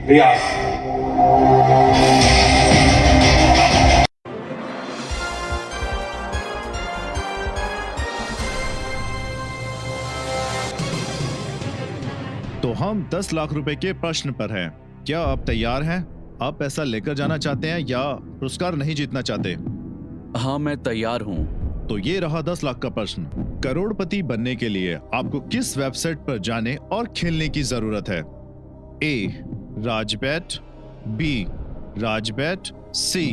रियाज। तो हम 10 लाख रुपए के प्रश्न पर हैं। क्या आप तैयार हैं? आप पैसा लेकर जाना चाहते हैं या पुरस्कार नहीं जीतना चाहते? हाँ, मैं तैयार हूँ। तो ये रहा 10 लाख का प्रश्न। करोड़पति बनने के लिए आपको किस वेबसाइट पर जाने और खेलने की जरूरत है? ए राजबैट, बी राजबैट, सी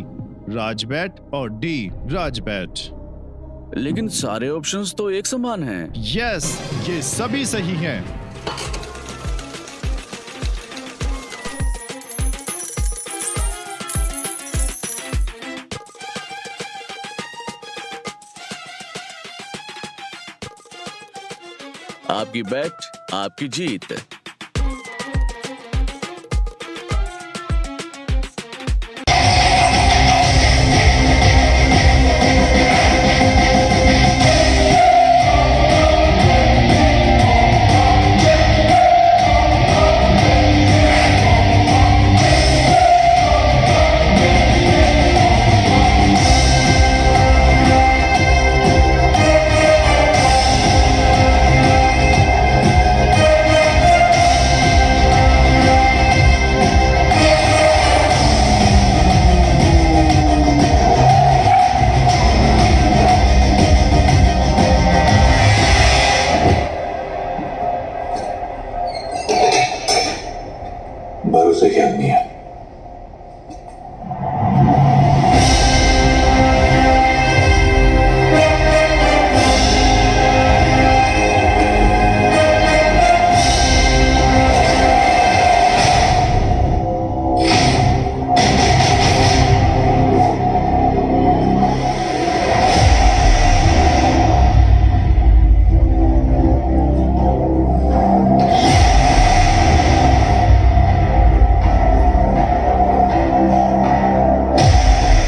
राजबैट और डी राजबैट। लेकिन सारे ऑप्शंस तो एक समान हैं। यस, ये सभी सही हैं। आपकी बैट, आपकी जीत। भरोसे की आदमी है।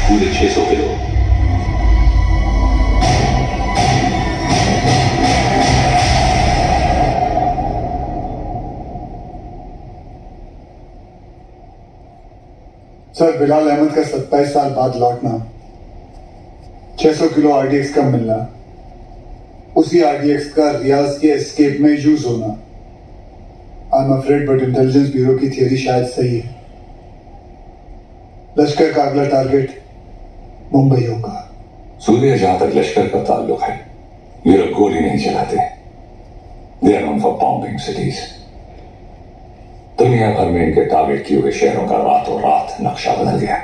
पूरे 600 किलो। सर, बिलाल अहमद का 27 साल बाद लौटना, 600 किलो आरडीएक्स का मिलना, उसी आरडीएक्स का रियाज के एस्केप में यूज होना। I am afraid but intelligence bureau की थियरी शायद सही है। लश्कर का अगला टारगेट मुंबई होगा। सूर्य, जहां तक लश्कर का ताल्लुक है, ये लोग गोली नहीं चलाते। They are known for bombing cities. दुनिया भर में इनके टारगेट किए हुए शहरों का रातों रात नक्शा बदल गया।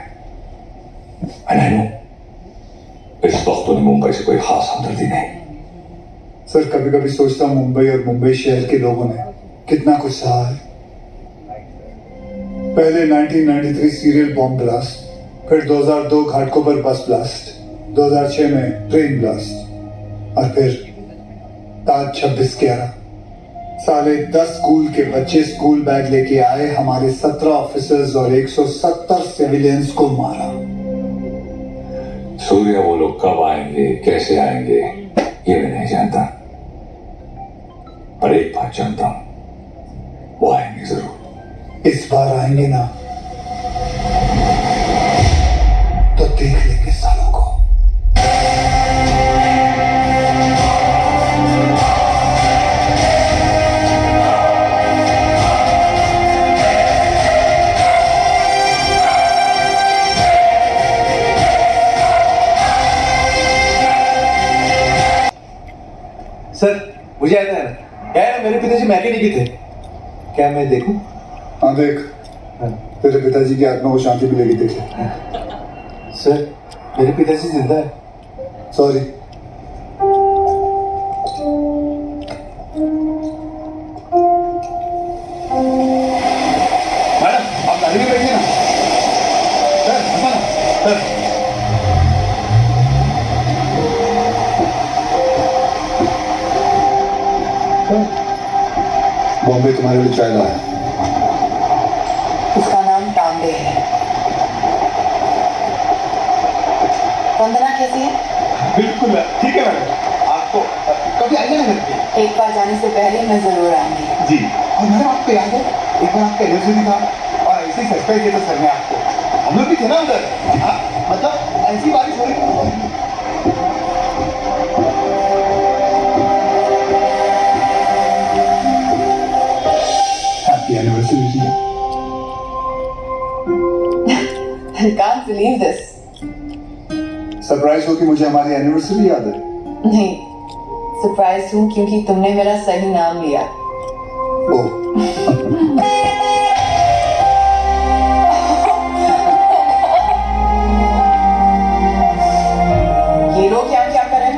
एंड आई नो, इस वक्त उन्हें मुंबई से कोई खास हमदर्दी नहीं। सर, कभी कभी सोचता हूं मुंबई और मुंबई शहर के लोगों ने कितना कुछ सहा है। पहले 1993 सीरियल बॉम्ब ब्लास्ट, फिर 2002 घाटकोपर बस ब्लास्ट, 2006 में ट्रेन ब्लास्ट, और फिर ताज 26/11। साले 10 स्कूल के बच्चे स्कूल बैग लेके आए, हमारे 17 ऑफिसर्स और 170 सिविलियंस को मारा। सूर्य, वो लोग कब आएंगे, कैसे आएंगे, ये मैं नहीं जानता, पर एक बात जानता हूं, वो आएंगे जरूर। इस बार आएंगे ना तो देख लेंगे सालों को। सर, मुझे याद है यार, मेरे पिताजी मैकेनिक ही थे। क्या मैं देखूं? हाँ देख, तेरे पिताजी की आत्मा को शांति मिलेगी, देख ले। सर, मेरे पिताजी जिंदा है। सॉरी। मैडम, आप गाड़ी में बैठिए ना। सर, हंसा ना। सर, बॉम्बे तुम्हारे लिए चाय लाया। उसका नाम तांबे है। वंदना कैसी है? बिल्कुल ठीक है मैडम। आपको कभी आइए ना घर पे। एक बार जाने से पहले मैं जरूर आऊंगी। जी। और मैडम, आपको याद है एक बार आपका एनिवर्सरी था और ऐसी सरप्राइज देता सर ने आपको। हम लोग भी थे ना उधर। हाँ, मतलब ऐसी बारिश हो रही। Happy anniversary. I can't believe this. Surprise हो कि मुझे हमारी एनिवर्सरी याद है। नहीं, सरप्राइज हूँ क्योंकि तुमने मेरा सही नाम लिया। ओह, ये लोग क्या क्या करें?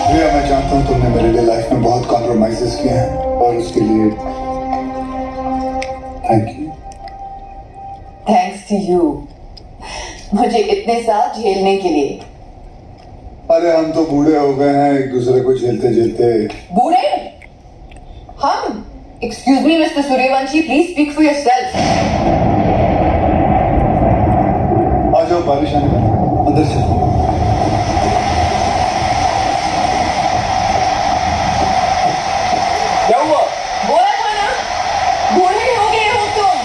रिया, मैं जानता हूँ तुमने मेरे लिए लाइफ में बहुत कॉम्प्रोमाइजेस किए हैं और उसके लिए thank you. Thanks to you, मुझे इतने साल झेलने के लिए। अरे हम तो बूढ़े हो गए हैं एक दूसरे को झेलते झेलते। बूढ़े? हम? Excuse me, Mr. Suryavanshi, please speak for yourself. आ जाओ, बारिश आने लगी, अंदर चलो। क्या हुआ? बोला था ना, बूढ़े हो गए हो तुम।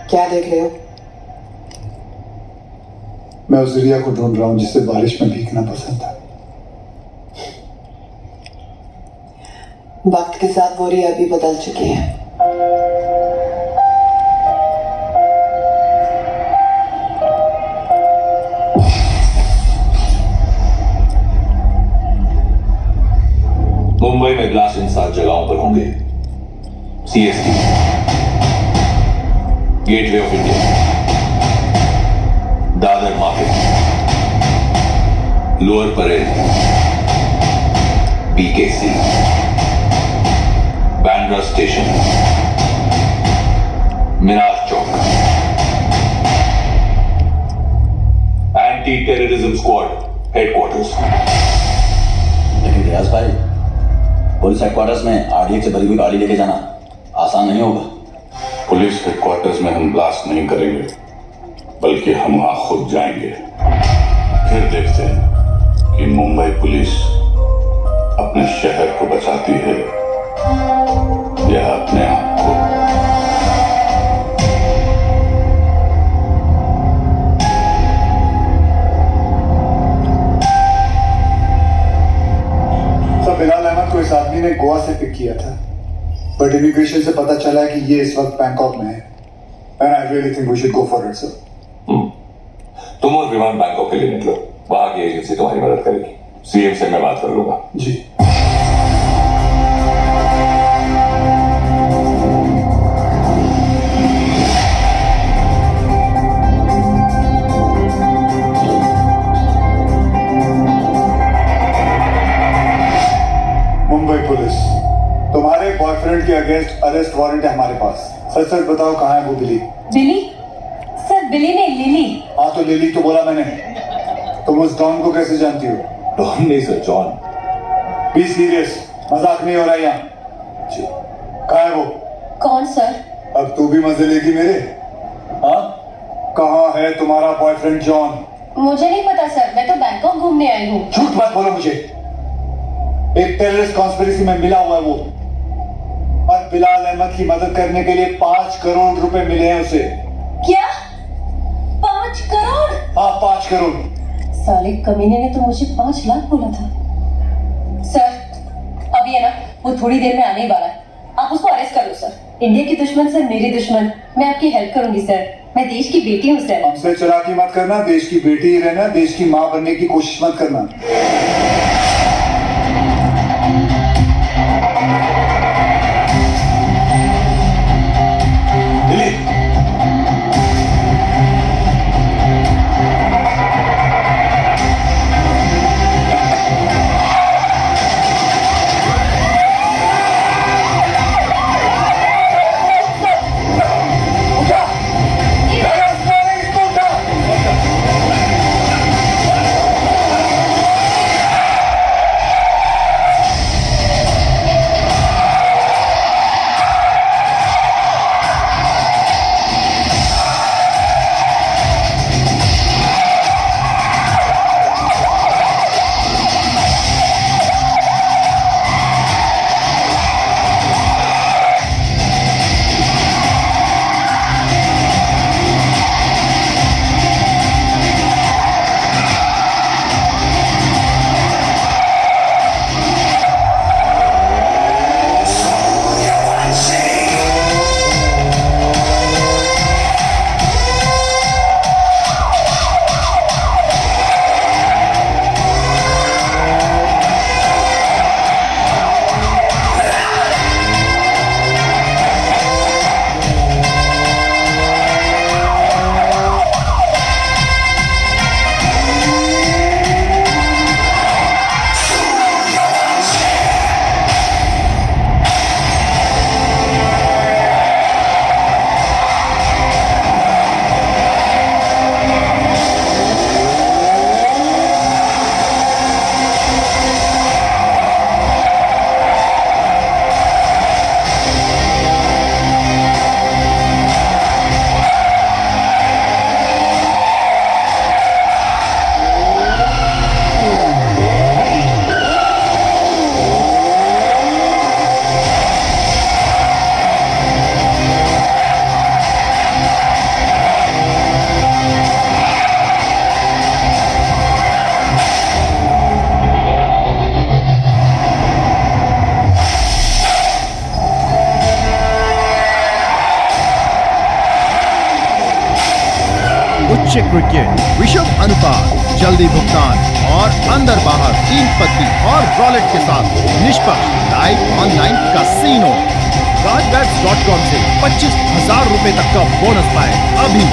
क्या देख रहे हो? मैं उस रिया को ढूंढ रहा हूं जिसे बारिश में भीगना पसंद था। वक्त के साथ वो रिया भी बदल चुकी है। मुंबई में ग्लास इन 7 जगहों पर होंगे। CST, gateway of India, Dadar market, lower Parel, BKC, Bandra station, Minar Chowk, anti terrorism squad headquarters. लेकिन रियाज भाई, पुलिस हेडक्वार्टर्स में आरडीएक्स से भरी हुई गाड़ी लेके जाना आसान नहीं होगा। पुलिस हेडक्वार्टर्स में हम ब्लास्ट नहीं करेंगे, बल्कि हम वहां खुद जाएंगे। फिर देखते हैं कि मुंबई पुलिस अपने शहर को बचाती है या अपने आप को। सब बिलाल अहमद को इस आदमी ने गोवा से पिक किया था, बट इमिग्रेशन से पता चला है कि ये इस वक्त बैंकॉक में है। And I really think we should go for it sir. तुम और विमान बैंकॉक के लिए निकलो, वहां की एजेंसी तुम्हारी मदद करेगी। सीएम से मैं बात कर लूंगा। जी। मुंबई पुलिस, तुम्हारे बॉयफ्रेंड के अगेंस्ट अरेस्ट वारंट है हमारे पास। सच सच बताओ कहाँ है वो बिली? बिली? सर बिली ने लिली। हाँ तो लिली तो बोला मैंने। तुम उस डॉन को कैसे जानती हो? डॉन नहीं सर, जॉन। बी सीरियस, मजाक नहीं हो रहा यहाँ। जी। कहाँ है वो? कौन सर? अब तू भी मजे लेगी मेरे? हाँ, कहाँ है तुम्हारा बॉयफ्रेंड जॉन? मुझे नहीं पता सर, मैं तो बैंकॉक घूमने आई हूँ। झूठ मत बोलो मुझे। एक टेररिस्ट कॉन्स्पिरेसी में मिला हुआ है वो, और बिलाल अहमद की मदद करने के लिए 5 करोड़ रुपए मिले हैं उसे। क्या? 5 करोड़? हाँ 5 करोड़। साले कमीने ने तो मुझे 5 लाख बोला था। सर अभी है ना, वो थोड़ी देर में आने ही वाला है, आप उसको अरेस्ट कर लो सर। इंडिया की दुश्मन सर मेरी दुश्मन, मैं आपकी हेल्प करूंगी सर, मैं देश की बेटी हूँ सर। हमसे चलाकी मत करना, देश की बेटी ही रहना, देश की माँ बनने की कोशिश मत करना। उच्च क्रिकेट, विषम अनुपात, जल्दी भुगतान और अंदर बाहर 3 पत्ती और वॉलेट के साथ निष्पक्ष लाइव ऑनलाइन कैसीनो। rajbets.com से 25,000 रुपए तक का बोनस पाए अभी।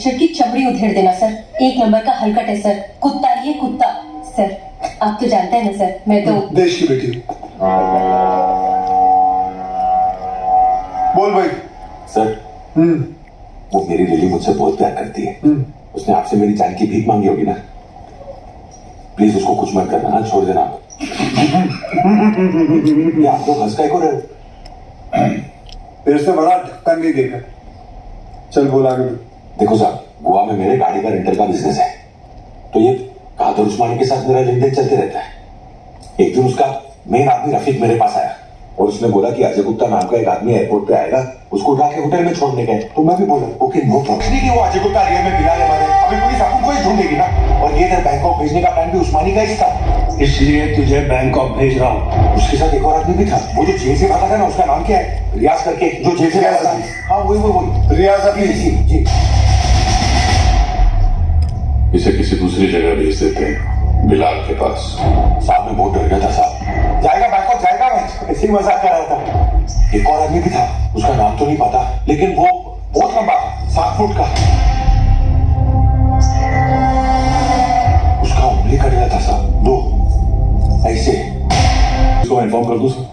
बुच्चड़ की चमड़ी उधेड़ देना सर। एक नंबर का हलकट है सर, कुत्ता ही है कुत्ता। सर आप तो जानते हैं ना सर, मैं तो देश की बेटी हूं। बोल भाई। सर वो मेरी लिली मुझसे बहुत प्यार करती है। उसने आपसे मेरी जान की भीख मांगी होगी ना? प्लीज उसको कुछ मत करना, छोड़ देना आप। ये आप लोग हंस को रहे हो? तेरे से बड़ा ढक्कन नहीं देखा। चल बोल आगे। देखो साहब, गोवा में मेरे गाड़ी का रेंटल का बिजनेस है, तो ये कादर उस्मानी के साथ मेरा लेन देन चलते रहता है। एक दिन उसका मेन आदमी रफीक मेरे पास आया और उसने बोला कि अजय गुप्ता नाम का एक आदमी एयरपोर्ट पे आएगा, उसको उठा के होटल में छोड़ने गए। तो मैं भी बोला ओके नो प्रॉब्लम। नहीं वो अजय गुप्ता रियल में बिना मारे, अभी पुलिस आपको ही ढूंढेगी ना। और ये बैंकॉक भेजने का प्लान भी उस्मानी का ही था, इसलिए तुझे बैंकॉक भेज रहा हूँ। उसके साथ एक और आदमी भी था, वो जो जेल से भागा था ना, उसका नाम क्या है? रियाज करके, जो जेल से भागा था। हाँ वही रियाज अभी जी। इसे किसी दूसरी जगह भेज देते हैं, बिलाल के पास। साहब मैं बहुत डर गया था साहब। जाएगा बैंकॉक जाएगा, मैं ऐसे ही मजाक कर रहा था। एक और आदमी भी था, उसका नाम तो नहीं पता, लेकिन वो बहुत लंबा था, 7 फुट का। उसका उंगली कट गया था साहब, 2 ऐसे। इसको इन्फॉर्म कर दूं सर?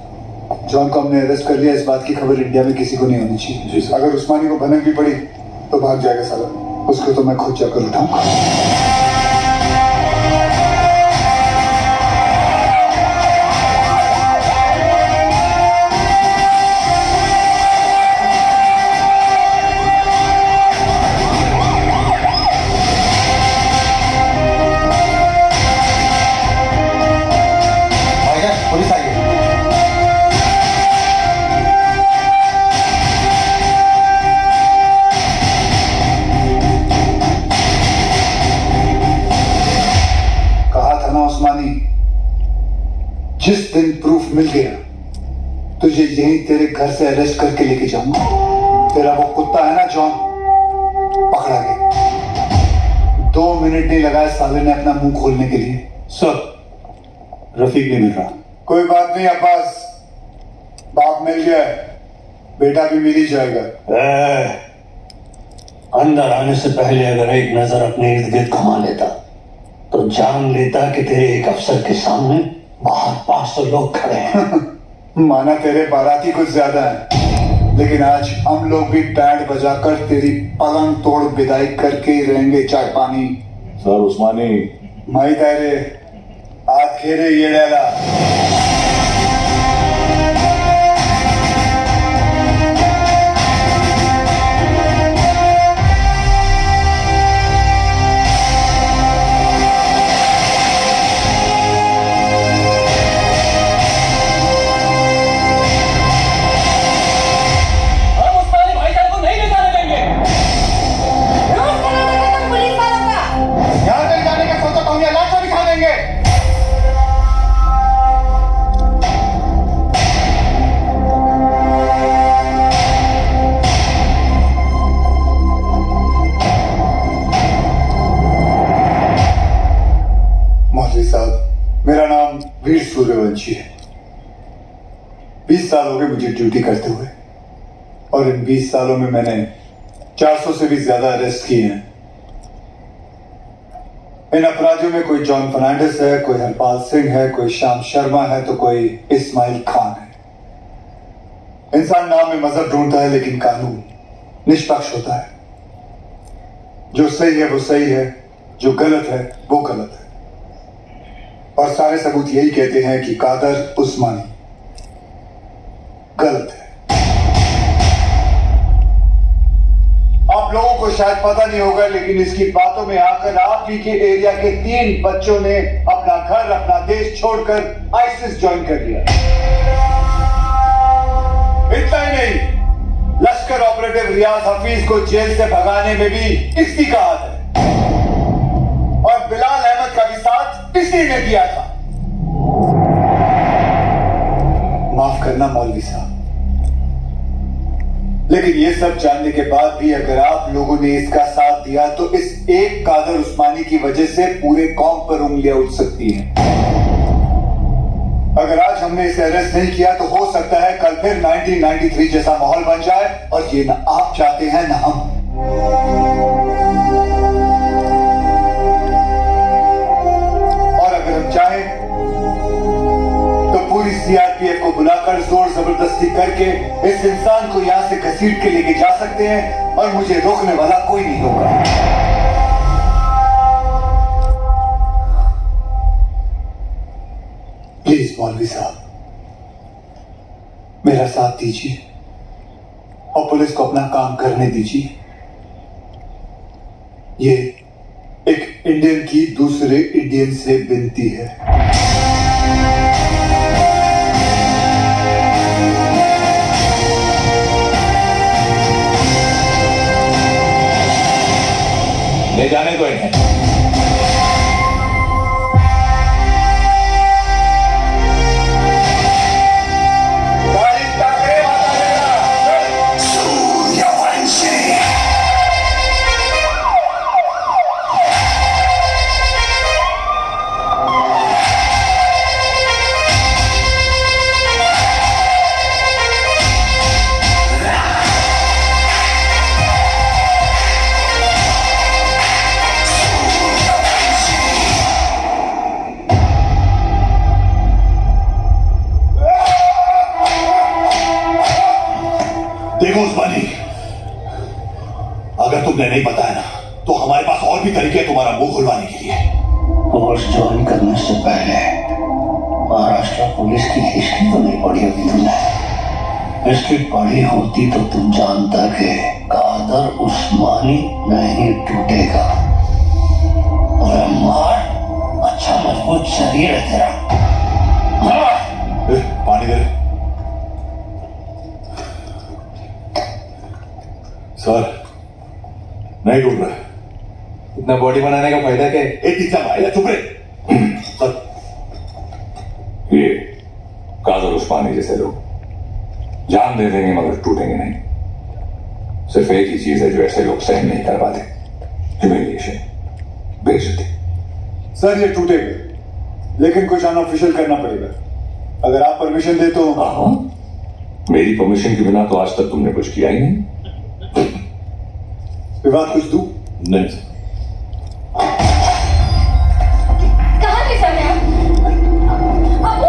जॉन को हमने अरेस्ट कर लिया, इस बात की खबर इंडिया में किसी को नहीं होनी चाहिए। जी सर। अगर उस्मानी को भनक भी पड़ी तो भाग जाएगा साला, उसको तो मैं खुद जाकर उठाऊंगा। पुलिस आई है। कहा था ना उस्मानी, जिस दिन प्रूफ मिल गया तुझे यहीं तेरे घर से अरेस्ट करके लेके जाऊंगा। तेरा वो कुत्ता है ना जॉन, पकड़ा गया। 2 मिनट नहीं लगाए साले ने अपना मुंह खोलने के लिए। सर रफीक नहीं मिल रहा। कोई बात नहीं अब्बास, बाप मिल गया है, बेटा भी मिल ही जाएगा। अंदर आने से पहले अगर एक नजर अपने इर्द गिर्द घुमा लेता तो जान लेता कि तेरे एक अफसर के सामने बाहर 500 लोग खड़े हैं। माना तेरे बाराती कुछ ज्यादा है, लेकिन आज हम लोग भी बैंड बजाकर तेरी पलंग तोड़ विदाई करके ही रहेंगे। चाय पानी सर उस्मानी माई तारे हाथ खेरे ये डाला। यहां तक जाने का सोचा तो हम यहाँ लाशों दिखा देंगे। मौलवी साहब, मेरा नाम वीर सूर्यवंशी है। 20 साल हो गए मुझे ड्यूटी करते हुए, और इन 20 सालों में मैंने 400 से भी ज्यादा अरेस्ट किए हैं। इन अपराधियों में कोई जॉन फर्नांडिस है, कोई हरपाल सिंह है, कोई श्याम शर्मा है, तो कोई इस्माइल खान है। इंसान नाम में मजहब ढूंढता है, लेकिन कानून निष्पक्ष होता है। जो सही है वो सही है, जो गलत है वो गलत है। और सारे सबूत यही कहते हैं कि कादर उस्मानी गलत है। आप लोगों को शायद पता नहीं होगा, लेकिन इसकी बातों में आकर आप ही के एरिया के 3 बच्चों ने अपना घर, अपना देश छोड़कर आईसिस ज्वाइन कर लिया। इतना ही नहीं, लश्कर ऑपरेटिव रियाज हफीज को जेल से भगाने में भी इसी का हाथ है, और बिलाल अहमद का भी साथ इसी ने दिया था। माफ करना मौलवी साहब, लेकिन ये सब जानने के बाद भी अगर आप लोगों ने इसका साथ दिया तो इस एक कादर उस्मानी की वजह से पूरे कौम पर उंगलियां उठ सकती हैं। अगर आज हमने इसे अरेस्ट नहीं किया तो हो सकता है कल फिर 1993 जैसा माहौल बन जाए, और ये ना आप चाहते हैं ना हम। जबरदस्ती करके इस इंसान को यहाँ से घसीट के लेके जा सकते हैं और मुझे रोकने वाला कोई नहीं होगा। प्लीज मौलवी साहब, मेरा साथ दीजिए और पुलिस को अपना काम करने दीजिए। ये एक इंडियन की दूसरे इंडियन से विनती है। ले जाने दो इन्हें। देखो उस्मानी, अगर तुमने नहीं बताया ना तो हमारे पास और भी तरीके हैं तुम्हारा मुंह खुलवाने के लिए। कोर्स ज्वाइन करने से पहले महाराष्ट्र पुलिस की हिस्ट्री तो नहीं पढ़ी होगी तुमने। हिस्ट्री पढ़ी होती तो तुम जानता कि कादर उस्मानी नहीं टूटेगा। और मार, अच्छा मजबूत शरीर है तेरा। पानी दे। सर नहीं टूट रहा। इतना बॉडी बनाने का फायदा क्या है? एक तीसरा भाई चुप रहे। सर ये कादर उस्मानी जैसे लोग जान दे देंगे मगर टूटेंगे नहीं। सिर्फ एक ही चीज है जो ऐसे लोग सहन नहीं कर पाते, ह्यूमिलिएशन, बेइज्जती। सर ये टूटेगा लेकिन कुछ अनऑफिशियल करना पड़ेगा। अगर आप परमिशन दे तो। हाँ, मेरी परमिशन के बिना तो आज तक तुमने कुछ किया ही नहीं। विवाद कुछ दूं? नहीं। कहाँ ले जा रहे हैं अबू?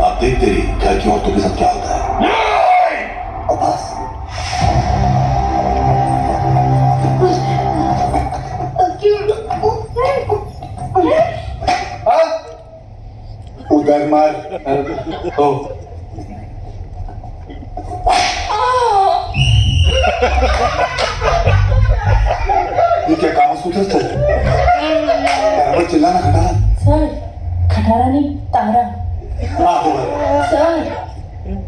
आप देख तेरी घर की औरतों के साथ क्या होता है। अब्बास, उधर मार। ओ ये क्या कामसूत्र चल रहा है? बराबर चिल्लाना खटाना। सर, खटारा नहीं, तारा। हाँ दोबारा। सर,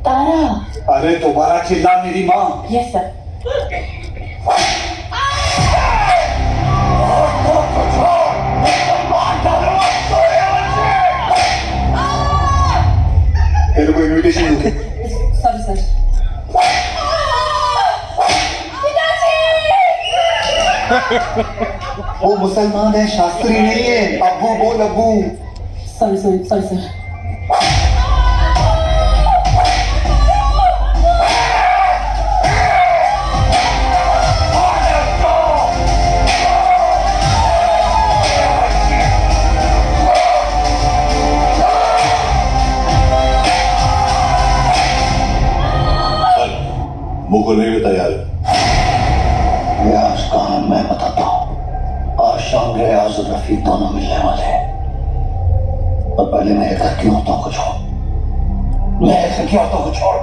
तारा। अरे दोबारा चिल्ला मेरी माँ। Yes sir. तेरे को इन्विटेशन दूंगी। Sorry sir. वो मुसलमान है, शास्त्री नहीं है। अब्बू बोल अब्बू। Sorry sorry sorry sir. मुंह खोलने के लिए तैयार है। रियाज कहाँ है मैं बताता हूँ। आज शाम रियाज और रफीक दोनों मिलने वाले हैं। और पहले मेरे घर की औरतों को छोड़, मेरे घर की औरतों को छोड़।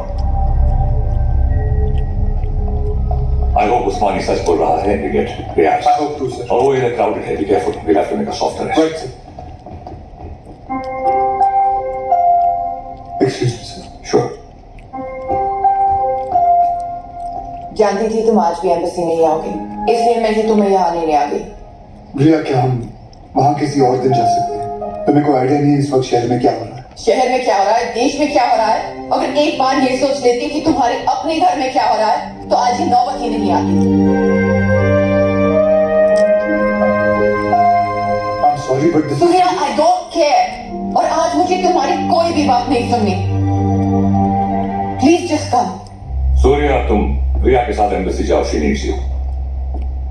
I hope उस्मानी सच बोल रहा है, idiot Riyaz. I hope too, sir. और वो इधर क्राउडेड है, be careful, we'll have to make a softer arrest. Right, sir. Excuse me, sir. Sure. जानती थी तुम आज भी एम्बेसी नहीं आओगे, इसलिए मैं ही तुम्हें यहाँ लेने आ गई। रिया, क्या हम वहाँ किसी और दिन जा सकते हैं? तुम्हें कोई आइडिया नहीं है इस वक्त शहर में क्या हो रहा है? शहर में क्या हो रहा है, देश में क्या हो रहा है? अगर एक बार ये सोच लेती कि तुम्हारे अपने घर में क्या हो रहा है तो आज ये नौबत ही नहीं आती। I'm sorry, but this Surya, I don't care। और आज मुझे तुम्हारी कोई भी बात नहीं सुननी। Please just come. सूर्या, तुम रिया के साथ एम्बेसी जाओ, शी नीड्स यू।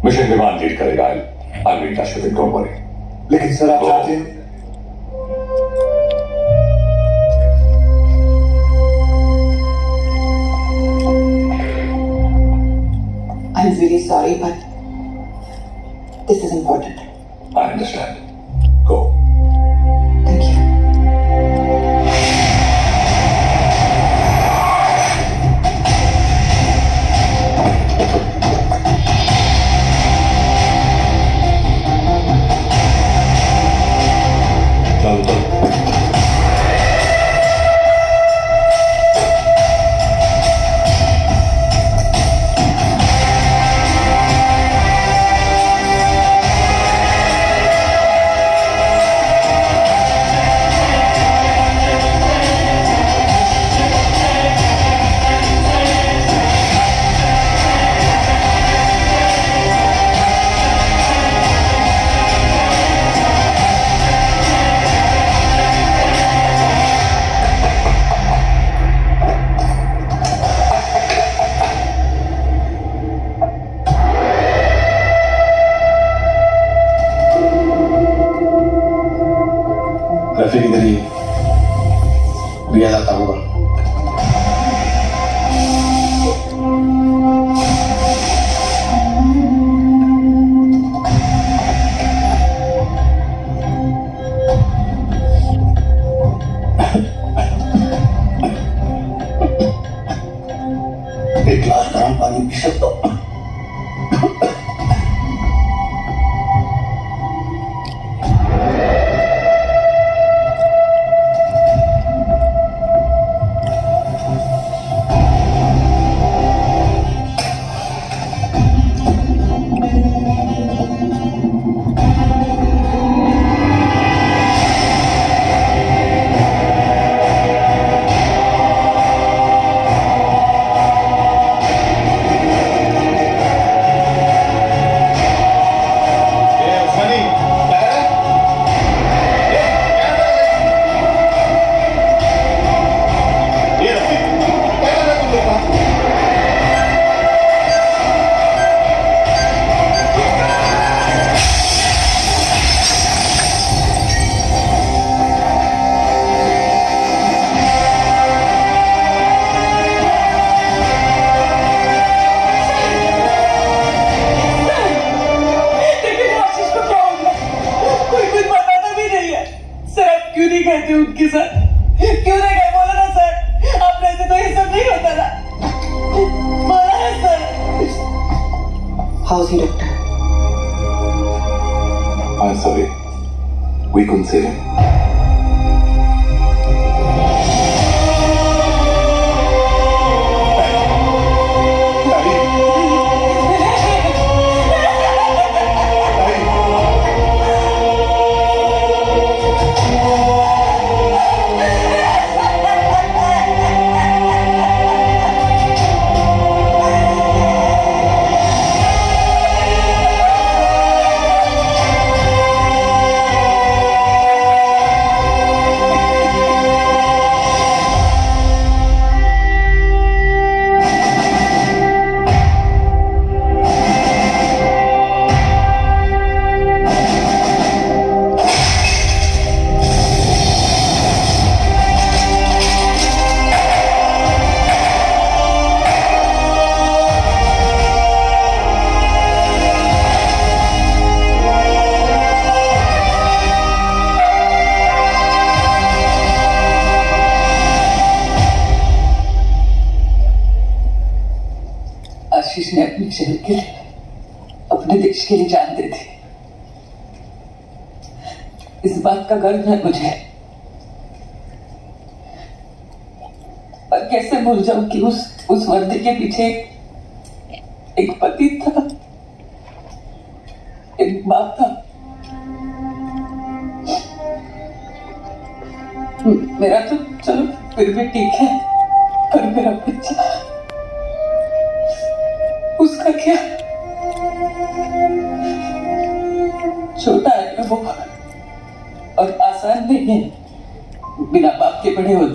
मिशन विमान लीड करेगा, I will touch with, don't worry. लेकिन सर आप चाहते हैं I'm really sorry, but this is important. I understand. Go. Thank you. चल चल। रफी किधर ही रिया जाता होगा। एक गिलास गर्म पानी पी सकता हूँ। उनके साथ क्यों नहीं गए? बोलो ना सर, आप रहते तो ये सब नहीं होता ना। बोला है sir. How's he, doctor? I'm sorry. We couldn't save him. आशीष ने अपने शहर के लिए, अपने देश के लिए जान दे दी। इस बात का गर्व है मुझे, पर कैसे भूल जाऊं कि उस वर्दी के पीछे एक पति था, एक बाप था। मेरा तो चलो फिर भी ठीक है, पर मेरा बच्चा, उसका क्या? छोटा है वो, और आसान नहीं है बिना बाप के बड़े हो।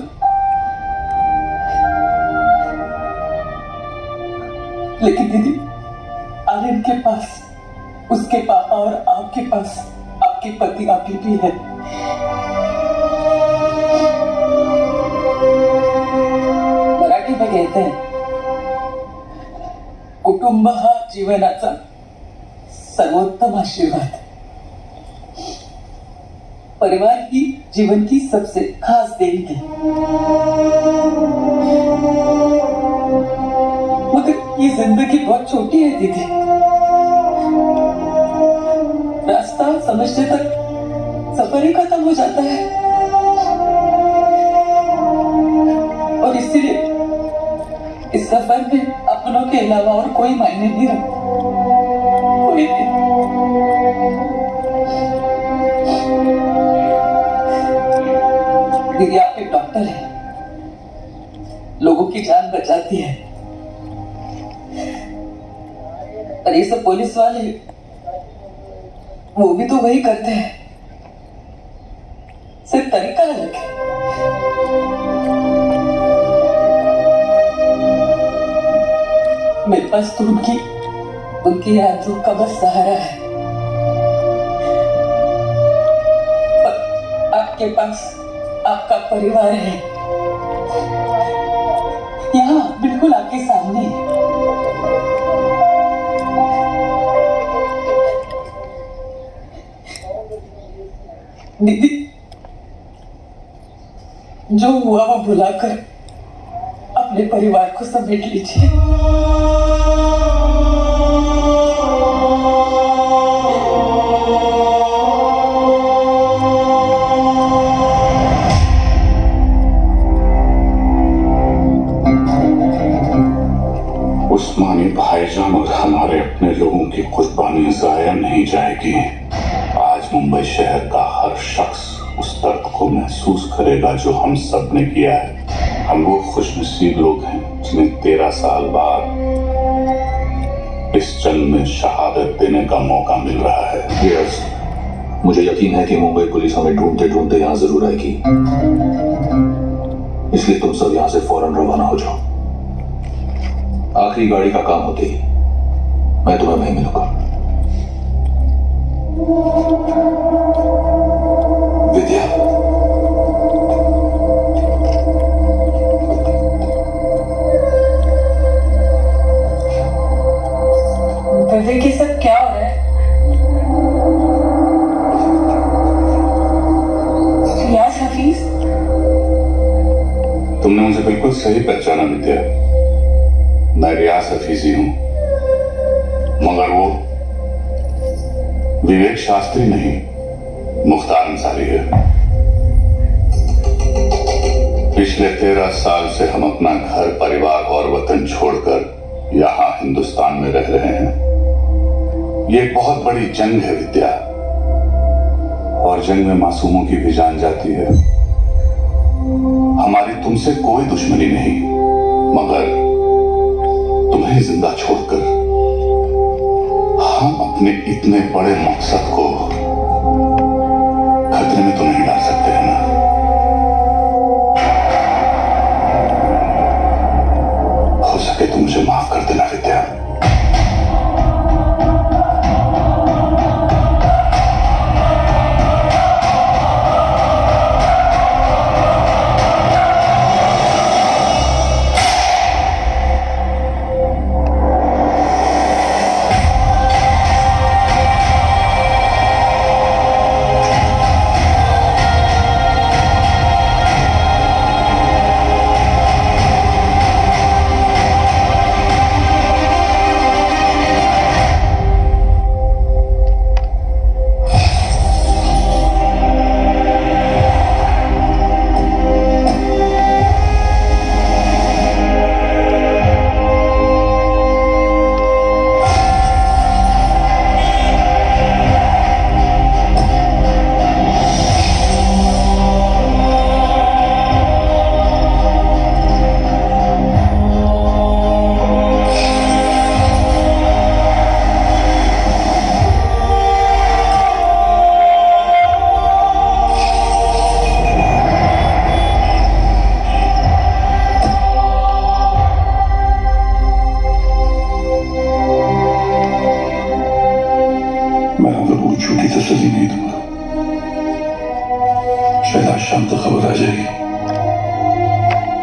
लेकिन दीदी आर्यन के पास उसके पापा और आपके पास आपके पति आपकी भी है। मराठी में कहते हैं कुटुंब हा जीवनाचा सर्वोत्तम आशीर्वाद। परिवार ही जीवन की सबसे खास देन है। मगर ये जिंदगी बहुत छोटी है दीदी। रास्ता समझने तक सफर ही खत्म हो जाता है। और इसलिए इस सफर में अपनों के अलावा और कोई मायने नहीं रखता। कोई नहीं। दीदी आप एक डॉक्टर है, लोगों की जान बचाती है। और ये सब पुलिस वाले वो भी तो वही करते हैं, सिर्फ तरीका अलग है। मेरे पास तो उनकी यादों का बस सहारा है। पर आपके पास आपका परिवार है, यहाँ बिल्कुल आपके सामने है। दीदी जो हुआ वो भुलाकर अपने परिवार को समेट लीजिए। उस्मानी भाईजान और हमारे अपने लोगों की कुर्बानी जाया नहीं जाएगी। आज मुंबई शहर का हर शख्स उस दर्द को महसूस करेगा जो हम सब ने किया है। हम वो खुशनसीब लोग हैं जिन्हें 13 साल बाद इस जंग में शहादत देने का मौका मिल रहा है। यस, मुझे यकीन है कि मुंबई पुलिस हमें ढूंढते ढूंढते यहाँ जरूर आएगी, इसलिए तुम सब यहाँ से फौरन रवाना हो जाओ। आखिरी गाड़ी का काम होते ही मैं तुम्हें वहीं मिलूंगा। विद्या, विवेक ये सब क्या हो रहा है? रियाज हफीज, तुमने मुझे बिल्कुल सही पहचाना विद्या। मैं रियाज हफीजी हूं, मगर वो विवेक शास्त्री नहीं, मुख्तार अंसारी है। पिछले 13 साल से हम अपना घर परिवार और वतन छोड़कर यहां हिंदुस्तान में रह रहे हैं। ये एक बहुत बड़ी जंग है विद्या, और जंग में मासूमों की भी जान जाती है। हमारी तुमसे कोई दुश्मनी नहीं, मगर तुम्हें जिंदा छोड़कर हम अपने इतने बड़े मकसद को खतरे में तो नहीं डाल सकते हैं ना। हो सके तो मुझे माफ कर देना विद्या।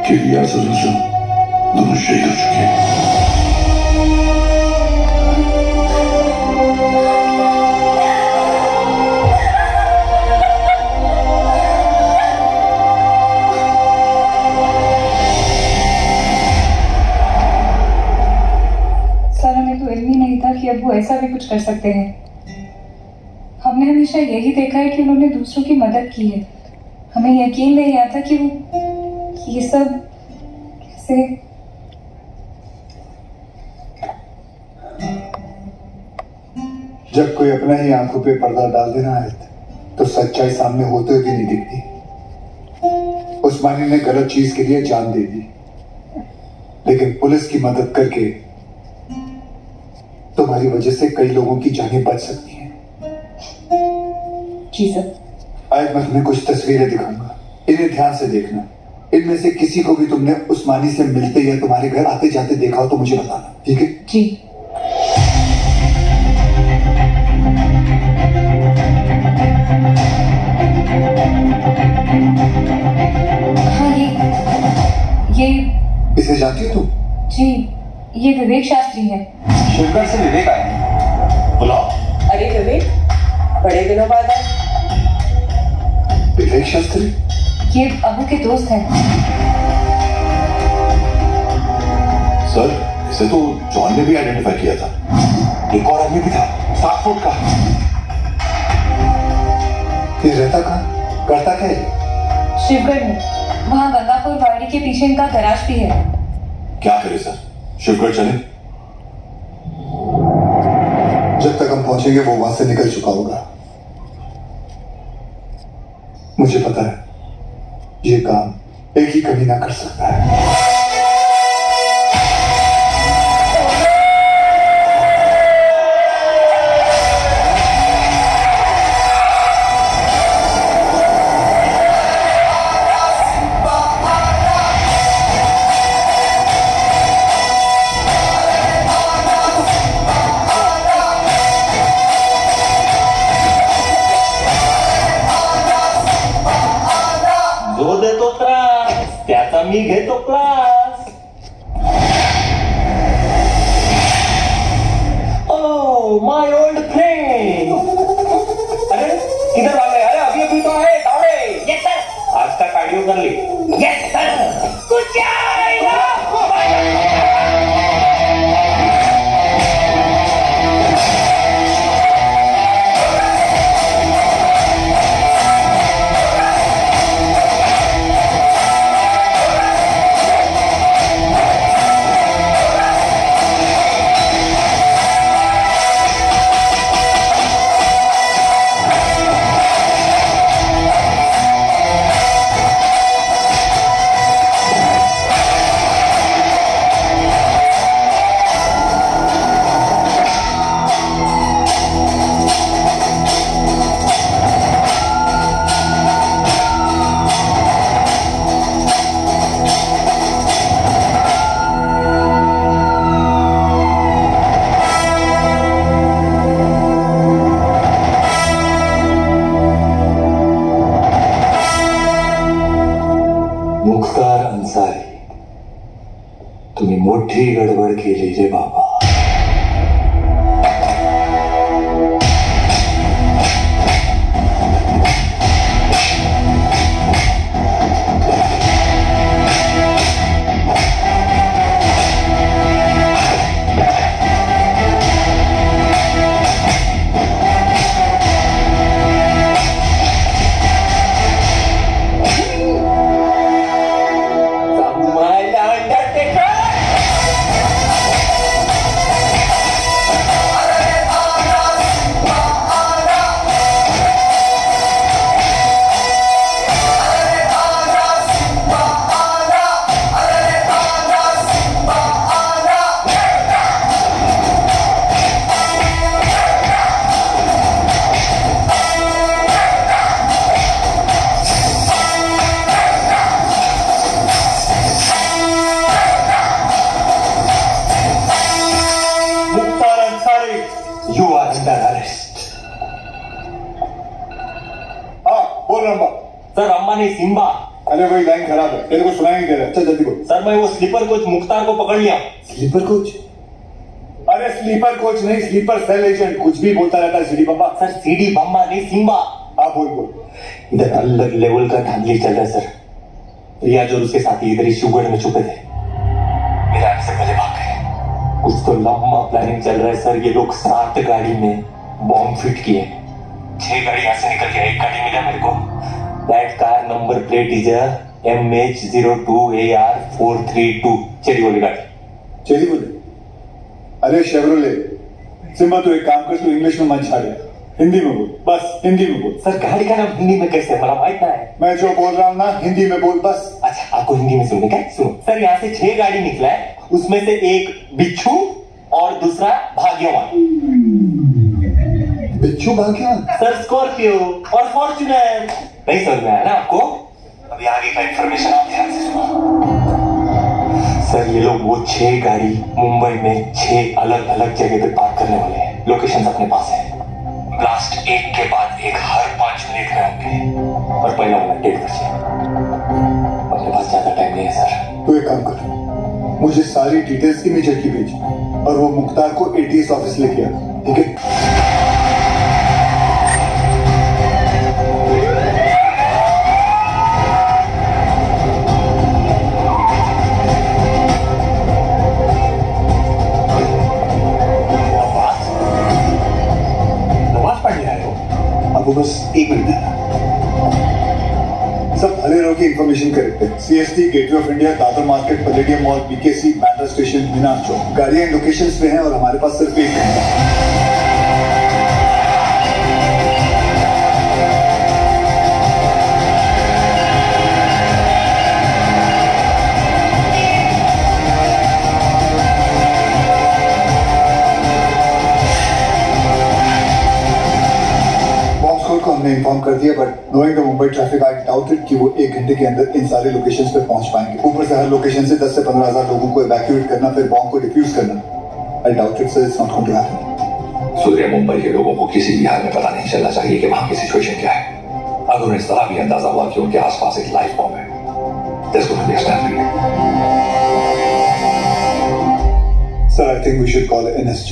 कि रियाज और रजब दोनों शहीद हो चुके हैं। सर, हमें तो इल्म ही नहीं था कि अब वो ऐसा भी कुछ कर सकते हैं। हमने हमेशा यही देखा है कि उन्होंने दूसरों की मदद की है। हमें यकीन नहीं आता कि वो ये सब कैसे। जब कोई अपना ही आंखों पे पर्दा डाल देना है तो सच्चाई सामने होते हुए भी नहीं दिखती। उस्मानी ने गलत चीज के लिए जान दे दी, लेकिन पुलिस की मदद करके तुम्हारी वजह से कई लोगों की जानें बच सकती हैं। जी सर। आज मैं तुम्हें कुछ तस्वीरें दिखाऊंगा, इन्हें ध्यान से देखना। इनमें से किसी को भी तुमने उस्मानी से मिलते या तुम्हारे घर आते जाते देखा हो तो मुझे बताना, ठीक है? जी। हाँ, ये इसे जानती हो तुम? जी, ये विवेक शास्त्री है। शिवगढ़ से विवेक आए, बुलाओ। अरे विवेक, बड़े दिनों बाद आए। विवेक शास्त्री? ये अबू के दोस्त हैं। सर, इसे तो जॉन ने भी आइडेंटिफाई किया था। एक और आदमी भी था, 7 फुट का। ये रहता कहाँ, करता क्या है? शिवगढ़ में, वहाँ गंगापुर वाड़ी के पीछे इनका गैराज भी है। क्या करे सर, शिवगढ़ चले? जब तक हम पहुंचेंगे वो वहां से निकल चुका होगा। मुझे पता है ये काम एक ही कमीना कर सकता है। जो देतो त्रास त्याचा मी घेतो class. Oh my old friend. अरे किधर भाग रहे? अरे अभी अभी तो आए तावड़े. Yes sir. आज का कार्डियो कर ली. Yes sir. कुछ मुख्तार अन्सारी, तुम्ही मोठी गडबड केली रे बाबा. You are under arrest. हाँ बोल रहा हूँ. सर अंबानी सिम्बा अरे भाई लाइन खराब है, तेरे को सुनाई नहीं दे रहा। चल जल्दी बोल। सर मैं वो स्लीपर कोच मुख्तार को पकड़ लिया। Sleeper coach? अरे स्लीपर कोच नहीं, स्लीपर सेल एजेंट। कुछ भी बोलता रहता है सीडी बम्बा। सर सीडी बम्बा नहीं, सिम्बा। हाँ बोल बोल। इधर अलग लेवल का धांधली चल रहा है सर। रियाज और उसके साथी इधर ही शिवगढ़ में छुपे थे, मेरे आने से पहले भाग गए। कुछ तो लंबा प्लानिंग चल रहा है सर। ये लोग 7 गाड़ी में बॉम्ब फिट किए। 6 गाड़ी यहाँ से निकल गया, 1 गाड़ी मिला मेरे को। That car number plate is MH02AR432। चली बोली गाड़ी। चली बोले? अरे शेवरोले सिम्बा, तू एक काम कर, तू इंग्लिश में मत छाड़िया, हिंदी में बोल, बस हिंदी में बोल। सर गाड़ी का नाम हिंदी में कैसे, मला माहित ना है। मैं जो बोल रहा हूँ ना हिंदी में बोल बस। अच्छा आपको हिंदी में सुनने का? सुनो सर, यहाँ से 6 गाड़ी निकला है, उसमें से एक बिच्छू और दूसरा भाग्यवान। बिच्छू भाग्यवान? सर स्कॉर्पियो और फॉर्च्यूनर। नहीं समझ में आया ना आपको? अभी आगे का इंफॉर्मेशन आप ध्यान से सुनो। सर ये लोग वो 6 गाड़ी मुंबई में 6 अलग अलग जगह पे पार्क करने वाले हैं। लोकेशन अपने पास है। ब्लास्ट एक के बाद एक हर 5 मिनट में होंगे और पहला होगा 1:30 बजे। अपने पास ज्यादा टाइम नहीं है सर। तो एक काम कर, मुझे सारी डिटेल्स इमीडिएटली भेज और वो मुख्तार को ATS ऑफिस लेके आ, ठीक है? आपको बस 1 मिनट है। सब भले रहो की इंफॉर्मेशन करेक्ट है। CST, gateway of India, Dadar market, Palladium Mall, BKC, Bandra station, Minar Chowk. गाड़ियां लोकेशंस पे हैं और हमारे पास सिर्फ 1 घंटा। को हमने इन्फॉर्म कर दिया, but knowing the Mumbai traffic I doubted कि वो 1 घंटे के अंदर इन सारे लोकेशंस पे पहुंच पाएंगे। ऊपर से हर लोकेशन से 10 से 15 हजार लोगों को इवैक्यूएट करना, फिर बॉम्ब को डिफ्यूज करना। I doubted sir, it's not going to happen. Surya Mumbai के लोगों को किसी भी हाल में पता नहीं चलना चाहिए कि वहां की सिचुएशन क्या है। अगर उन्हें इस तरह भी अंदाजा हुआ कि उनके आसपास एक लाइव बॉम्ब है, there's going to be a stampede. Sir, I think we should call NSG.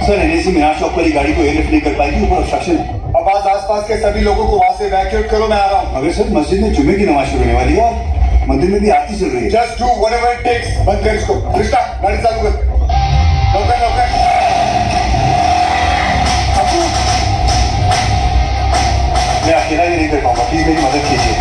Sir NSG मीनार चौक वाली गाड़ी को एयरलिफ्ट नहीं कर पाएगी, ऊपर ऑब्स्ट्रक्शन है। अब आसपास के सभी लोगों को वहां से इवैक्यूएट करो, मैं आ रहा हूँ। मगर सर मस्जिद में जुमे की नमाज शुरू होने वाली है और मंदिर में भी आरती चल रही है। Just do whatever it takes. बंद कर इसको। कृष्णा गाड़ी चालू कर। लौकर लौकर। मैं अकेला ही नहीं कर पाऊंगा, प्लीज मेरी मदद कीजिए।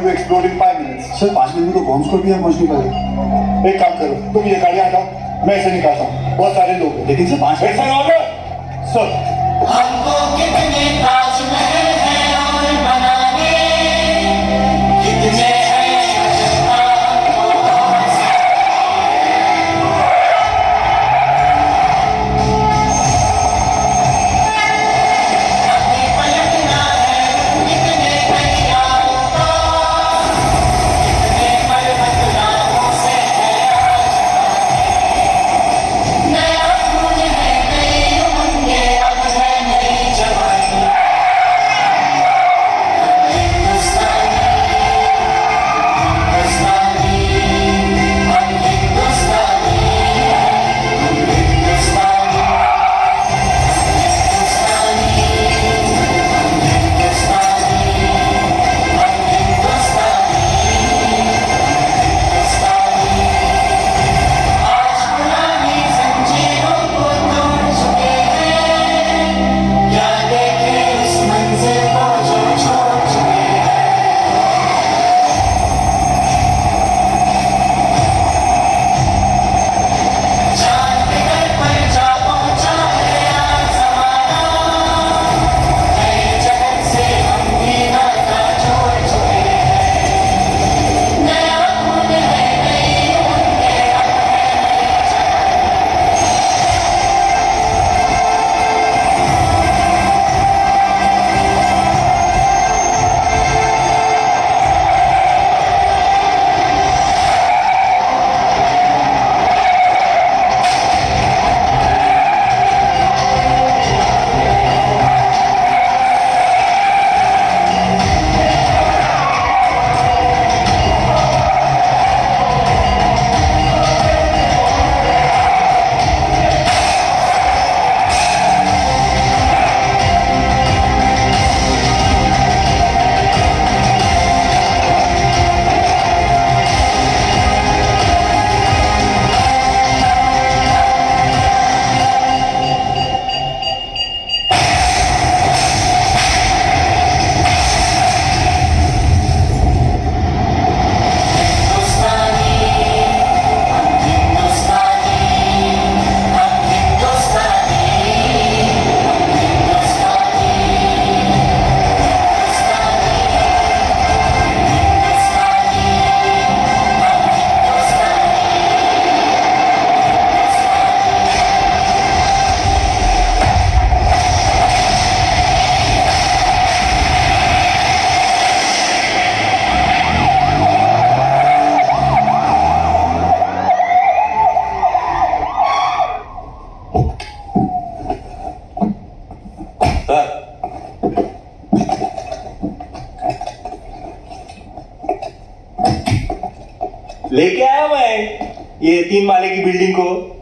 will explode in 5 minutes. Sir 5 minute में तो बॉम्ब स्क्वाड भी यहाँ पहुँच नहीं पाएगा। एक काम करो, तुम ये गाड़ी हटाओ, मैं इसे निकालता हूँ। बहुत सारे लोग हैं। लेकिन sir 5 minute It's an order, sir. लेके आया मैं ये 3 माले की बिल्डिंग को।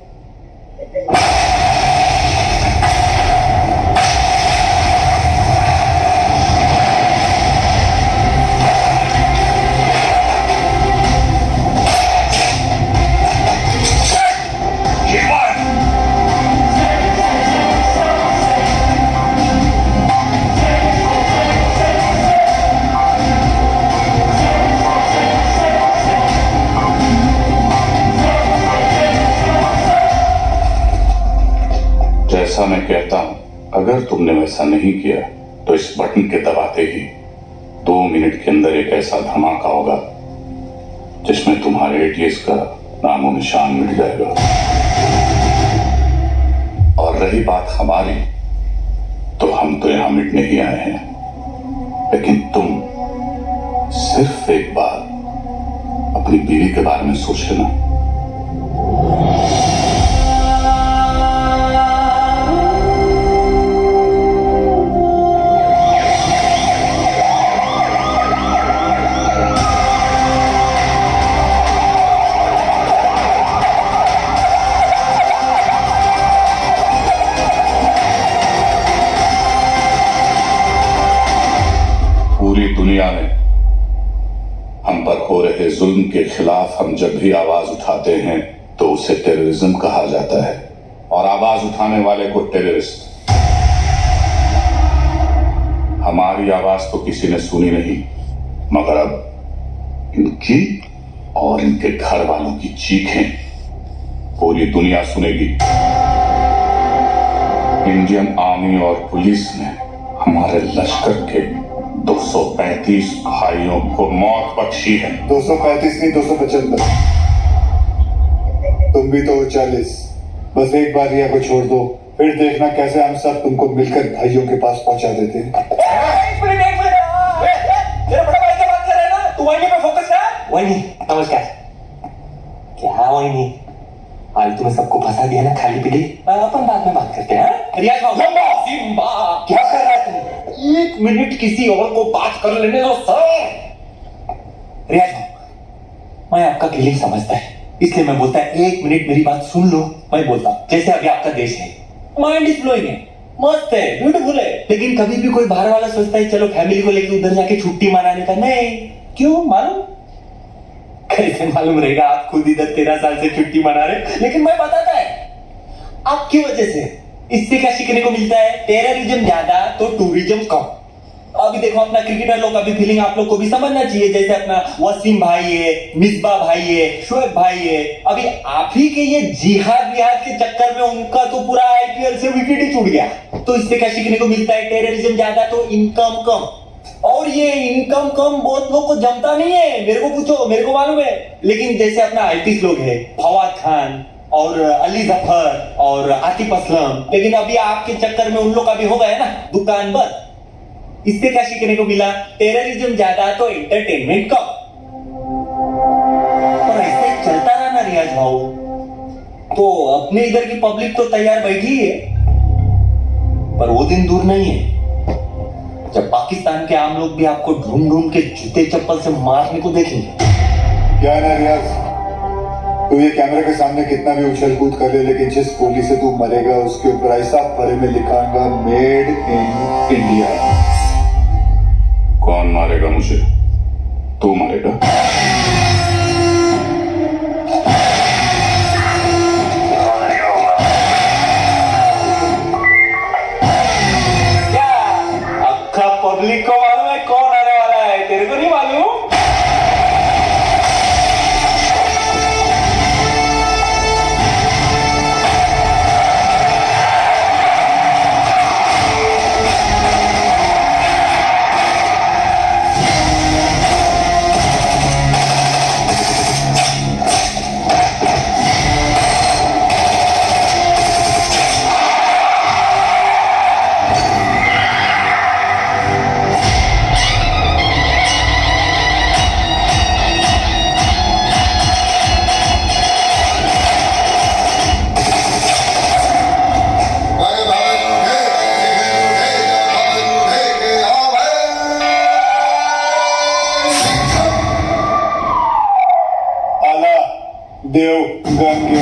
जैसा मैं कहता हूं, अगर तुमने वैसा नहीं किया तो इस बटन के दबाते ही 2 मिनट के अंदर एक ऐसा धमाका होगा जिसमें तुम्हारे एटीएस का नामो निशान मिट जाएगा। और रही बात हमारी, तो हम तो यहां मिटने ही आए हैं, लेकिन तुम सिर्फ एक बार अपनी बीवी के बारे में सोच लेना। पूरी दुनिया में हम पर हो रहे जुल्म के खिलाफ हम जब भी आवाज उठाते हैं तो उसे टेररिज्म कहा जाता है, और आवाज उठाने वाले को टेररिस्ट। हमारी आवाज तो किसी ने सुनी नहीं, मगर अब इनकी और इनके घर वालों की चीखें पूरी दुनिया सुनेगी। इंडियन आर्मी और पुलिस ने हमारे लश्कर के 235 भाइयों को मौत बख्शी है। 235 नहीं 275। तुम भी तो 40। बस एक बार रिया को छोड़ दो, फिर देखना कैसे हम सब तुमको मिलकर भाइयों के पास पहुंचा देते हैं। एक मिनट तेरा बड़ा भाई से बात कर रहे हैं ना, तू वही पे फोकस कर। वही नमस्कार। क्या वही आज तुम्हें सबको फंसा दिया ना खाली पीली। अपन बाद में बात करते हैं। रियाज भाव सिम्बा क्या कर रहा है तुम? एक मिनट किसी और को बात कर लेने दो सर। रियाज भाव मैं आपका फीलिंग समझता है, इसलिए मैं बोलता है एक मिनट मेरी बात सुन लो। मैं बोलता जैसे अभी आपका देश है, माइंड इज ब्लोइंग है, मस्त है, ब्यूटीफुल है, लेकिन कभी भी कोई बाहर वाला सोचता है चलो फैमिली को लेकर उधर जाके छुट्टी मनाने का। नहीं, क्यों मालूम? कैसे मालूम रहेगा? आप खुद इधर 13 साल से छुट्टी मना रहे, लेकिन मैं बताता है आपकी वजह से। इससे क्या सीखने को मिलता है? टेररिज्म ज्यादा तो टूरिज्म कम। अभी देखो अपना क्रिकेटर लोग का भी फीलिंग आप लोग को भी समझना चाहिए। जैसे अपना वसीम भाई है, मिसबा भाई है, शोएब भाई है, अभी आप ही के ये जिहाद के चक्कर में उनका तो पूरा आईपीएल से विकेट ही छूट गया। तो इससे क्या सीखने को मिलता है? टेररिज्म ज्यादा तो इनकम कम। और ये इनकम कम बहुत लोग को जमता नहीं है, मेरे को पूछो, मेरे को मालूम है। लेकिन जैसे अपना आईपीएस लोग है, फवाद खान और अली जफर और आतिफ असलम, लेकिन अभी आपके चक्कर में उन लोग का भी हो गया ना दुकान बंद। इससे क्या सीखने को मिला? टेररिज्म ज्यादा तो एंटरटेनमेंट कम। पर ऐसे चलता रहा ना रियाज भाऊ, तो अपने इधर की पब्लिक तो तैयार बैठी है, पर वो दिन दूर नहीं है जब पाकिस्तान के आम लोग भी आपको ढूंढ ढूंढ के जूते चप्पल से मारने को देखेंगे। क्या है ना रियाज, तू ये कैमरे के सामने कितना भी उछल कूद कर ले, लेकिन जिस गोली से तू मरेगा उसके ऊपर ऐसा परे में लिखाऊंगा मेड इन इंडिया। कौन मारेगा मुझे? तू मारेगा? क्या अक्खा पब्लिक को मालूम है कौन आने वाला है? तेरे को नहीं मालूम? देव गंगे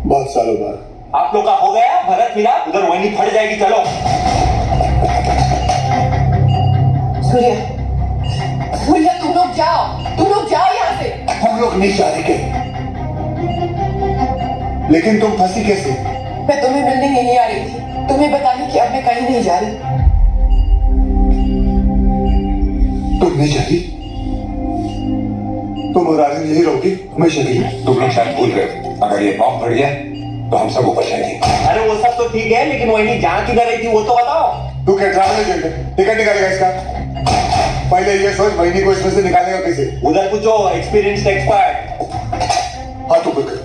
बहुत सालों बाद आप लोग का हो गया भरत मिला, उधर वही फट जाएगी। चलो सूर्या, सूर्या तुम लोग जाओ यहाँ से। हम लोग नहीं जा रहे कहीं। लेकिन तुम फंसी कैसे? मैं तुम्हें मिलने यहीं आ रही थी, तुम्हें बताने कि अब मैं कहीं नहीं जा रही। तुम नहीं जा रही? तुम और आर्यन यही रहोगी हमेशा के लिए? तुम लोग शायद भूल गए, अगर ये बॉम्ब फट गया तो हम सब ऊपर जाएंगे। अरे वो सब तो ठीक है, लेकिन वही जहाँ किधर रही थी वो तो बताओ। तू क्या ट्रैवल एजेंट है? टिकट निकालेगा इसका? पहले ये सोच वहीनी को इसमें से निकालेगा कैसे? उधर पूछो एक्सपीरियंस्ड एक्सपर्ट। हाँ तू कर।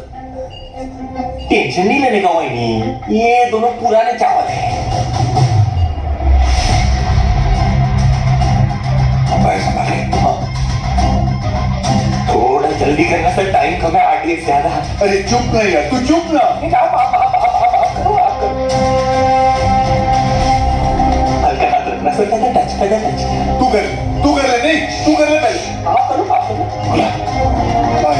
टेंशन नहीं लेने का वही, ये दोनों पुराने चावल हैं। थोड़ा जल्दी करना सर, टाइम कम है, आरटीएक्स ज्यादा। अरे चुप ना यार, तू चुप ना। आप करो। हल्का हाथ रखना सर, कहता टच कर टच। तू कर ले, नहीं तू कर ले पहले। आप करो। Bye.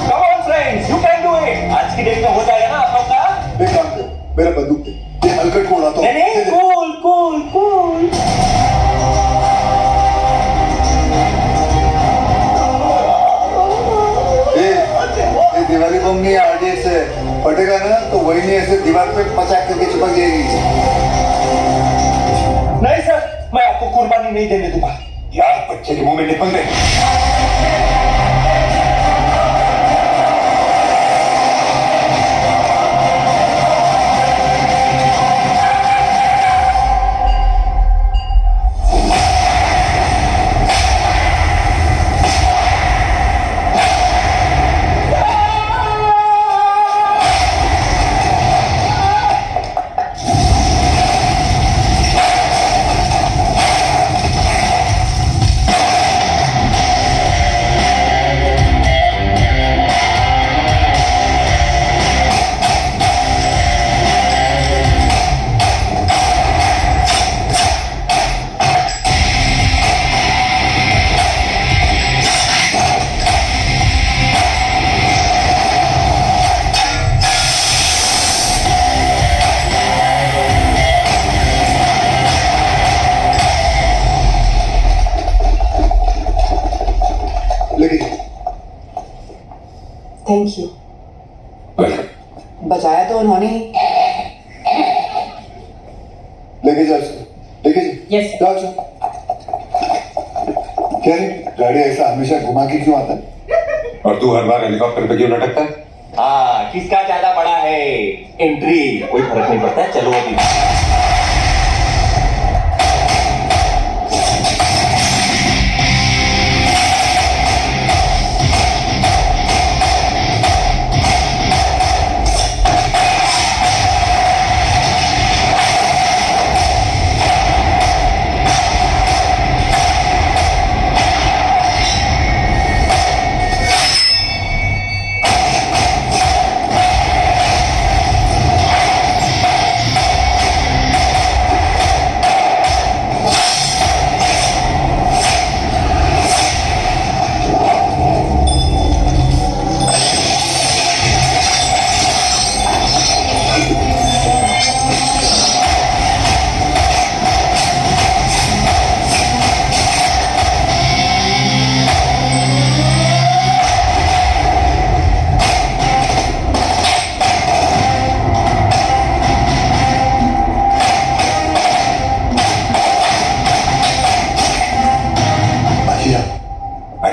Come on friends, you can do it. आज की डेट में हो जाएगा ना आप लोग का। एक काम कर, मेरा बंदूक दे, ये हलकट को उड़ाता हूँ। नहीं, कूल। ये दिवाली बम नहीं आरडीएक्स है, फटेगा ना तो वही नहीं ऐसे दीवार पे पचाक करके चिपक जाएगी। नहीं सर, मैं आपको कुर्बानी नहीं देने दूंगा। यार बच्चे के मुंह में निपल गए। Thank you. बजाया तो उन्होंने ही। लेके जाओ उसको, लेके जाओ। Yes, sir. जाओ। क्या रे, गाड़ी ऐसा हमेशा घुमा के क्यों आता है? और तू हर बार हेलीकॉप्टर पे क्यों लटकता है? हाँ, किसका ज्यादा बड़ा है एंट्री, कोई फर्क नहीं पड़ता है। चलो अभी।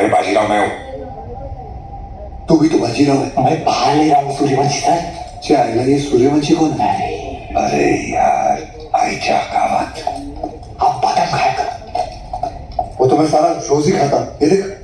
बाजीराव मैं हूं। तू भी तो बाजीराव है। मैं बाहर ले रहा हूँ सूर्यवंशी सर। क्या ये सूर्यवंशी कौन है? अरे यार आईचा गावात आप बादाम खाया करो। वो तो मैं सारा रोज ही खाता हूं। ये देख।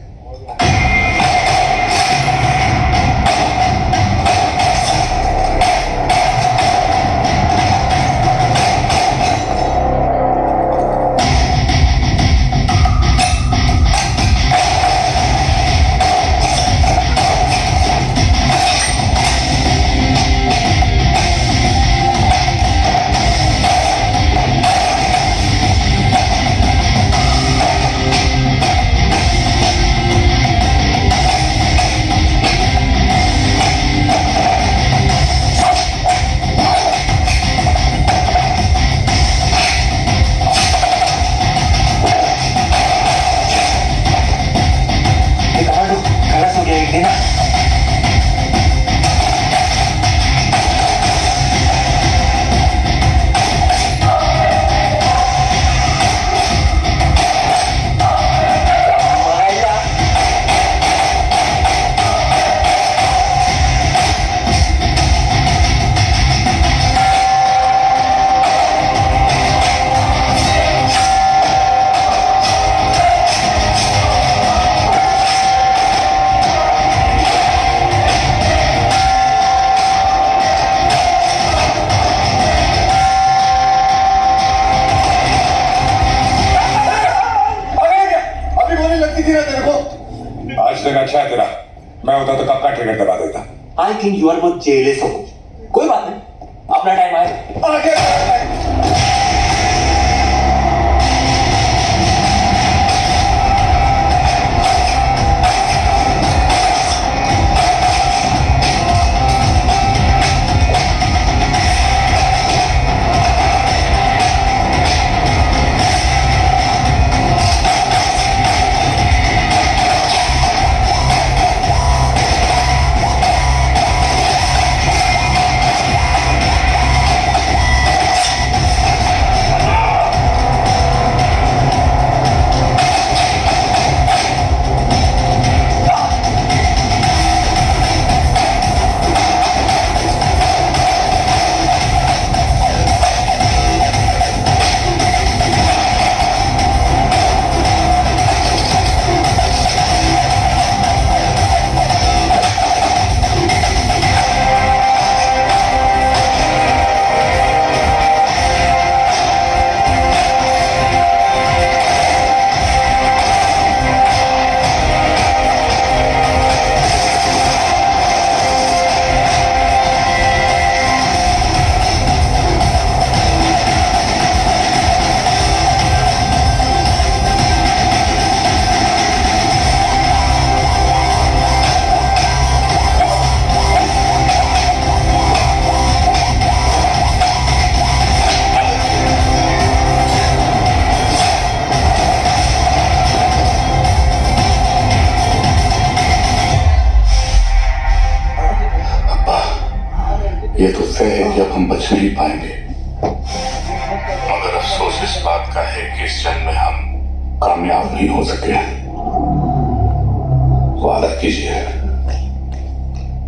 अच्छा है तेरा, मैं होता तो कब का ट्रिगर दबा देता। आई थिंक यू आर बहुत जेलस हो। कोई बात नहीं, अपना टाइम आएगा। ये तो तय है कि अब हम बच नहीं पाएंगे, मगर अफसोस इस बात का है कि इस जंग में हम कामयाब नहीं हो सके। वादा कीजिए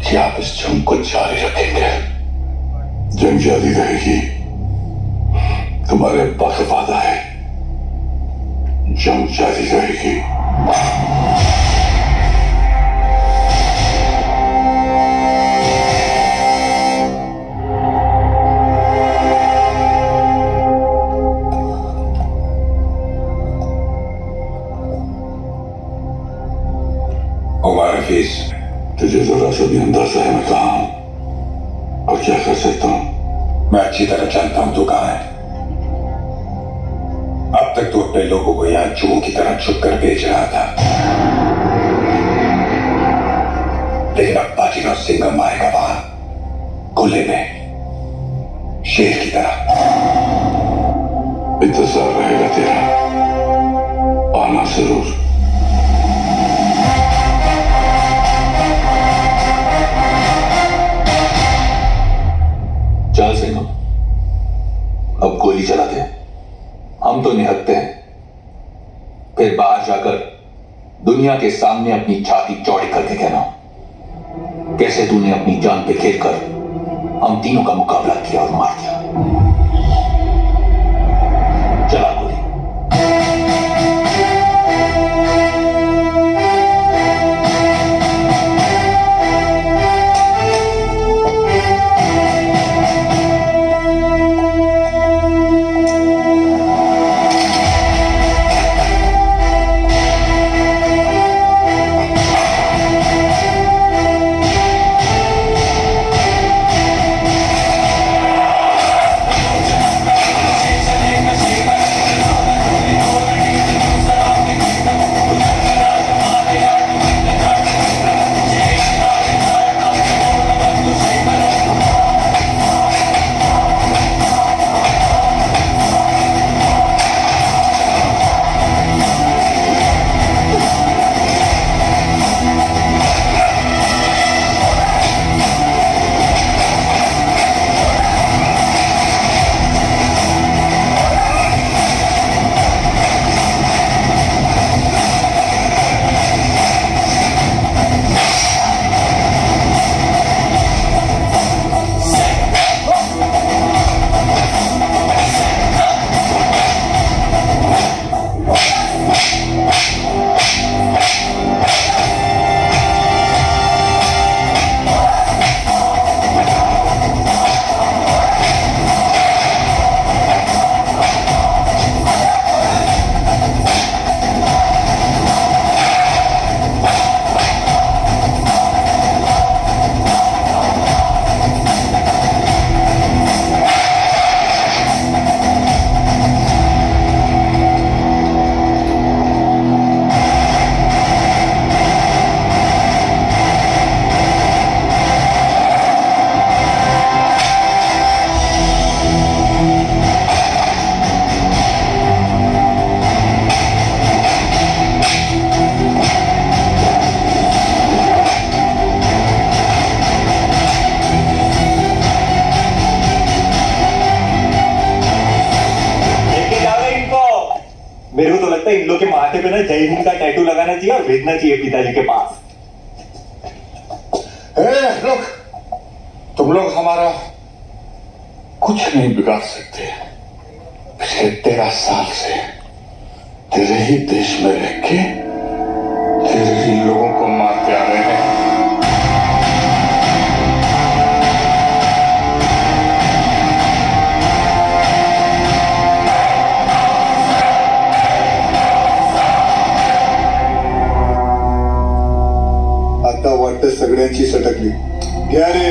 कि आप इस जंग को जारी रखेंगे। जंग जारी रहेगी, तुम्हारे अब्बा का वादा है। जंग जारी रहेगी। तुझे जरा सा भी अंदाजा है मैं कहाँ हूं और क्या कर सकता हूं? मैं अच्छी तरह जानता हूं तू कहां है। अब तक तू अपने लोगों को यहां चूहों की तरह छुप कर बेच रहा था, लेकिन अब बाजीराव सिंघम आएगा वहां खुले में, शेर की तरह। इंतजार रहेगा तेरा, आना जरूर। चल सिंघम, अब गोली चलाते हैं। हम तो निहत्ते हैं, फिर बाहर जाकर दुनिया के सामने अपनी छाती चौड़ी करके कहना कैसे तूने अपनी जान पे खेलकर हम तीनों का मुकाबला किया और मार दिया। चला गोली। इन लोग के माथे पे ना जय हिंद का टैटू लगाना चाहिए और भेजना चाहिए पिताजी के पास। लोग, तुम लोग हमारा कुछ नहीं बिगाड़ सकते। पिछले 13 साल से तेरे ही देश में रह के तेरे ही लोगों को मारते आ रहे हैं। आता वाटतं सगळ्यांची सटकली. घ्या रे